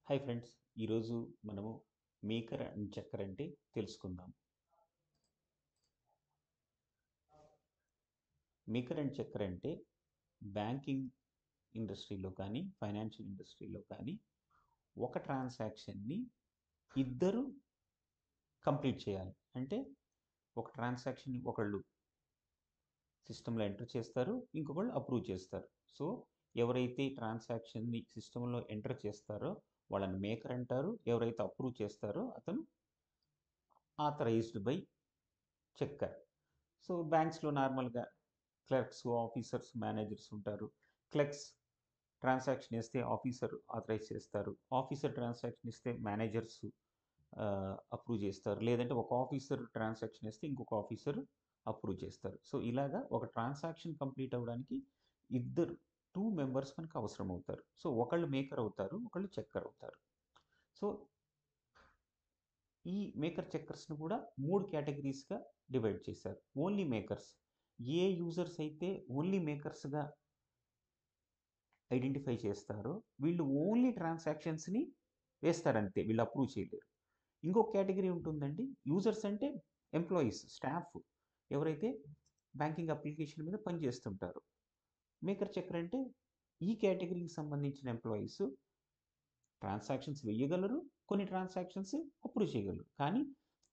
Hi friends, ఈరోజు మనము maker and చెక్కర్ అంటే తెలుసుకుందాం. మేకర్ అండ్ చెక్కర్ అంటే బ్యాంకింగ్ ఇండస్ట్రీలో కానీ ఫైనాన్షియల్ ఇండస్ట్రీలో కానీ ఒక ట్రాన్సాక్షన్ని ఇద్దరు కంప్లీట్ చేయాలి. అంటే ఒక ట్రాన్సాక్షన్ని ఒకళ్ళు సిస్టంలో ఎంటర్ చేస్తారు, ఇంకొకళ్ళు అప్రూవ్ చేస్తారు. సో ఎవరైతే ట్రాన్సాక్షన్ని సిస్టంలో ఎంటర్ చేస్తారో వాళ్ళని మేకర్ అంటారు. ఎవరైతే అప్రూవ్ చేస్తారో అతను ఆథరైజ్డ్ బై చెక్కర్. సో బ్యాంక్స్లో నార్మల్గా క్లర్క్స్, ఆఫీసర్స్, మేనేజర్స్ ఉంటారు. క్లర్క్స్ ట్రాన్సాక్షన్ ఇస్తే ఆఫీసర్ ఆథరైజ్ చేస్తారు. ఆఫీసర్ ట్రాన్సాక్షన్ ఇస్తే మేనేజర్స్ అప్రూవ్ చేస్తారు. లేదంటే ఒక ఆఫీసర్ ట్రాన్సాక్షన్ ఇస్తే ఇంకొక ఆఫీసర్ అప్రూవ్ చేస్తారు. సో ఇలాగా ఒక ట్రాన్సాక్షన్ కంప్లీట్ అవ్వడానికి ఇద్దరు 2 మెంబర్స్ మనకు అవసరం అవుతారు. సో ఒకళ్ళు మేకర్ అవుతారు, ఒకళ్ళు చెక్కర్ అవుతారు. సో ఈ మేకర్ చెక్కర్స్ని కూడా 3 కేటగిరీస్గా డివైడ్ చేశారు. ఓన్లీ మేకర్స్, ఏ యూజర్స్ అయితే ఓన్లీ మేకర్స్గా ఐడెంటిఫై చేస్తారో వీళ్ళు ఓన్లీ ట్రాన్సాక్షన్స్ని వేస్తారంతే, వీళ్ళు అప్రూవ్ చేయలేరు. ఇంకొక కేటగిరీ ఉంటుందండి, యూజర్స్ అంటే ఎంప్లాయీస్, స్టాఫ్ ఎవరైతే బ్యాంకింగ్ అప్లికేషన్ మీద పనిచేస్తుంటారో. మేకర్ చెక్కర్ అంటే ఈ కేటగిరీకి సంబంధించిన ఎంప్లాయీస్ ట్రాన్సాక్షన్స్ వేయగలరు, కొన్ని ట్రాన్సాక్షన్స్ అప్రూవ్ చేయగలరు. కానీ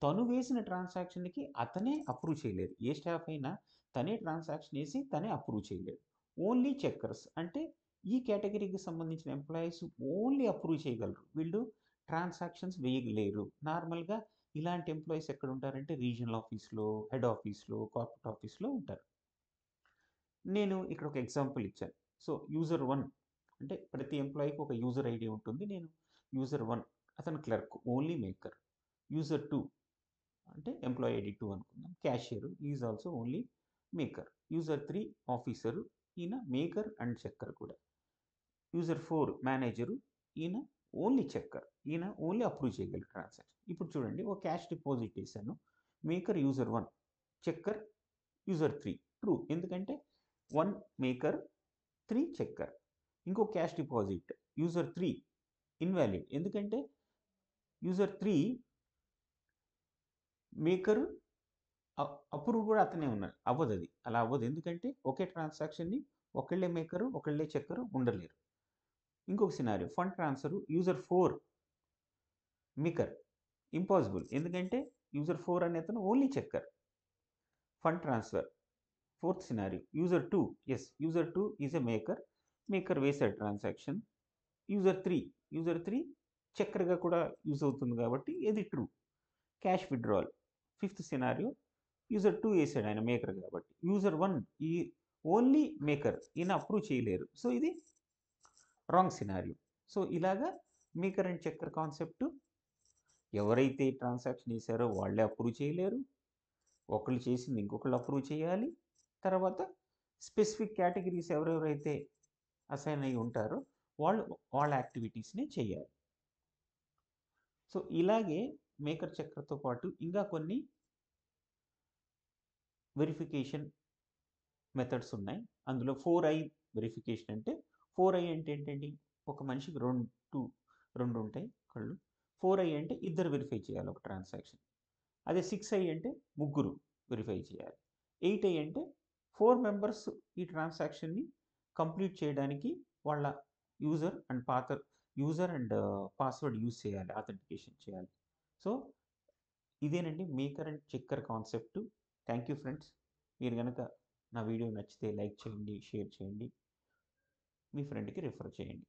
తను వేసిన ట్రాన్సాక్షన్కి అతనే అప్రూవ్ చేయలేరు. ఏ స్టాఫ్ అయినా తనే ట్రాన్సాక్షన్ వేసి తనే అప్రూవ్ చేయలేరు. ఓన్లీ చెక్కర్స్ అంటే ఈ కేటగిరీకి సంబంధించిన ఎంప్లాయీస్ ఓన్లీ అప్రూవ్ చేయగలరు, వీళ్ళు ట్రాన్సాక్షన్స్ వేయలేరు. నార్మల్గా ఇలాంటి ఎంప్లాయీస్ ఎక్కడ ఉంటారంటే రీజనల్ ఆఫీస్లో, హెడ్ ఆఫీస్లో, కార్పొరేట్ ఆఫీస్లో ఉంటారు. నేను ఇక్కడ ఒక ఎగ్జాంపుల్ ఇచ్చాను. సో యూజర్ 1 అంటే ప్రతి ఎంప్లాయీకి ఒక యూజర్ ఐడి ఉంటుంది. నేను యూజర్ 1 అతను క్లర్క్, ఓన్లీ మేకర్. యూజర్ 2 అంటే ఎంప్లాయీ ఐడి 2 అనుకుందాం, cashier, is also only maker. User 3 officer, ఈయన మేకర్ అండ్ చెక్కర్ కూడా. యూజర్ 4 మేనేజరు, ఈయన ఓన్లీ చెక్కర్, ఈయన ఓన్లీ అప్రూవ్ చేయగలరు ట్రాన్సాక్షన్. ఇప్పుడు చూడండి, ఒక క్యాష్ డిపాజిట్ వేసాను. మేకర్ యూజర్ 1, చెక్కర్ యూజర్ 3. ట్రూ, ఎందుకంటే 1 మేకర్, 3 చెక్కర్. ఇంకో క్యాష్ డిపాజిట్ యూజర్ 3 ఇన్వాలిడ్, ఎందుకంటే యూజర్ 3 మేకరు, అప్రూవ్ కూడా అతనే ఉన్నారు, అవ్వదు, అది అలా అవ్వదు. ఎందుకంటే ఒకే ట్రాన్సాక్షన్ని ఒకళ్ళే మేకరు ఒకళ్ళే చెక్కరు ఉండలేరు. ఇంకొక scenario, fund transfer user 4 maker, impossible, ఎందుకంటే యూజర్ 4 అనే అతను only checker. Fund transfer fourth scenario, user 2, yes user 2 is a maker, maker వేసాడు ట్రాన్సాక్షన్. యూజర్ 3 చెక్కర్గా కూడా యూజ్ అవుతుంది కాబట్టి ఇది true. Cash withdrawal fifth scenario, user 2 వేసాడు, ఆయన మేకర్ కాబట్టి. యూజర్ 1 ఈ ఓన్లీ మేకర్, ఈయన అప్రూవ్ చేయలేరు, సో ఇది రాంగ్ సినారియో. సో ఇలాగా మేకర్ అండ్ చెక్కర్ కాన్సెప్ట్, ఎవరైతే ట్రాన్సాక్షన్ వేసారో వాళ్ళే అప్రూవ్ చేయలేరు, ఒకళ్ళు చేసింది ఇంకొకళ్ళు అప్రూవ్ చేయాలి. తర్వాత స్పెసిఫిక్ కేటగిరీస్ ఎవరెవరైతే అసైన్ అయి ఉంటారో వాళ్ళు వాళ్ళ యాక్టివిటీస్ని చేయాలి. సో ఇలాగే మేకర్ చెక్కర్తో పాటు ఇంకా కొన్ని వెరిఫికేషన్ మెథడ్స్ ఉన్నాయి. అందులో 4i వెరిఫికేషన్ అంటే, 4i అంటే ఏంటండి, ఒక మనిషికి రెండు ఉంటాయి కళ్ళు. 4i అంటే ఇద్దరు వెరిఫై చేయాలి ఒక ట్రాన్సాక్షన్. అదే 6i అంటే ముగ్గురు వెరిఫై చేయాలి. 8i అంటే 4 మెంబర్స్ ఈ ట్రాన్సాక్షన్ని కంప్లీట్ చేయడానికి వాళ్ళ యూజర్ అండ్ పాస్వర్డ్ యూజ్ చేయాలి, ఆథెంటికేషన్ చేయాలి. సో ఇదేనండి maker and checker concept. Thank you friends. మీరు కనుక నా వీడియో నచ్చితే లైక్ చేయండి, షేర్ చేయండి, మీ ఫ్రెండ్కి రిఫర్ చేయండి.